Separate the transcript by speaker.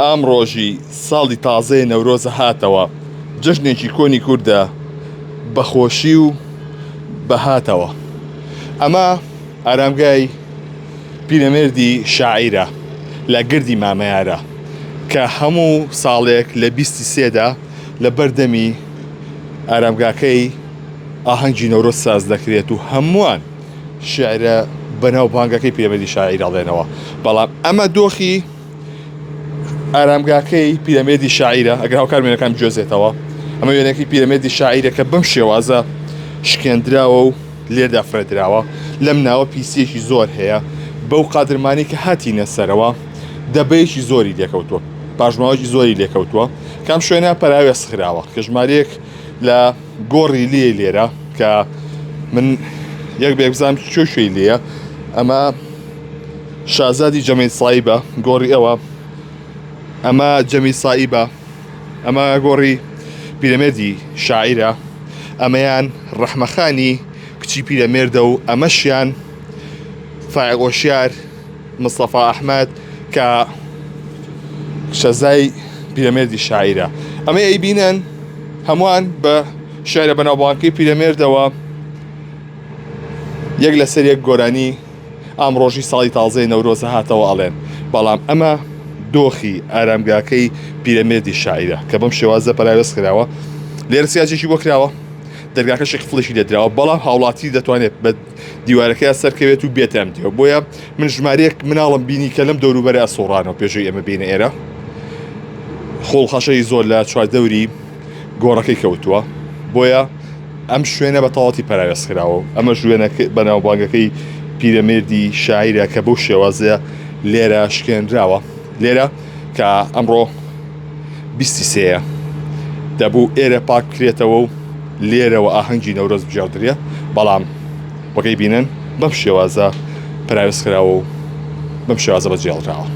Speaker 1: ئامڕۆژی ساڵی تازەی نەورۆزە هاتەوە، جەژنێکی کۆنی کووردە بەخۆشی و بەهاتەوە. ئەمە ئارامگای پیرەمێردی شاعیرە لە گردی مامەیارە کە هەموو ساڵێک لە 23دا لە بەردەمی ئارامگاکەی ئاهەنگی نەورۆز ساز دەکرێت و هەمووان شێعرە بەناو بانگەکەی پیرەمێردی شاعیر ئەڵێنەوە. بەڵام ئەمە دۆخی ئارامگاکەی پیرەمێردی شاعیرە ئەگەر هاوکار وێنەکان بجۆزێتەوە. ئەمە وێنەکەی پیرەمێردی شاعیرە کە بەم شێوازە شکێنراوە و لێردا فرەدراوە. لەم ناوە پیسێکی زۆر هەیە بەو قادرمانی کە هاتینە سەرەوە، دەبەیەکی زۆری لێکەوتووە، پاژماوەی زۆری لێکەوتووە. کام شوێنە پەراوێز خراوە کە ژمارەیەک لە گۆڕی لێ لێرە کە من یەک بێبزانم چۆ شوێی لێە. ئەمە شازادی جەمیل سایبە گۆڕی ئەوە، ئەمە جەمیل سایبە، ئەمە گۆڕی پیرەمێردی شاعیرە، ئەمەیان ڕەحمەخانی کچی پیرەمێردە و ئەمەشیان فائق وەشیار مستەفا ئەحمەد کە شەزای پیرەمێردی شاعیرە. ئەمە ئەیبینن هەمووان بە شێعرە بەناوبانگەکەی پیرەمێردەوە یەک لەسەر یەک گۆرانی ئامڕۆژی ساڵی تازەی نەورۆزە هاتەوە ئەڵێن. بەڵام ئەمە دۆخی ئارامگاکەی پیرەمێردی شاعیرە کە بەم شێوازە پەراوێز کراوە. لێرە سیاجێکی بۆ کراوە، دەرگاکەشێک فڵشی لێدراوە، بەڵام هاوڵاتی دەتوانێت بە دیوارەکەی سەرکەوێت و بێتە ئەمدیەوە. بۆیە من ژمارەیەک مناڵم بینی کە لەم دەوروبەرە ئەسۆڕانەوە پێشەوەی ئێمە بینە ئێرە خۆڵخەشەی زۆر لە چواردەوری گۆڕەکەی کەوتووە. بۆیە ئەم شوێنە بە تەواتی پەراوێز کراوە. ئەمە شوێنە بەناوبانگەکەی پیرەمێردی شاعیرە کە بەو شێوازەیە لێرە شکێنراوە. لێرە کە ئەمڕۆ 23ە دەبوو ئێرە پاک بکرێتەوە و لێرەوە ئاهەنگی نەورۆز بژاردرێ. بەڵام وەکەی بینن بەم شێوازە پەراوێز کراوە و بەم شێوازە بەجێهێڵراوە.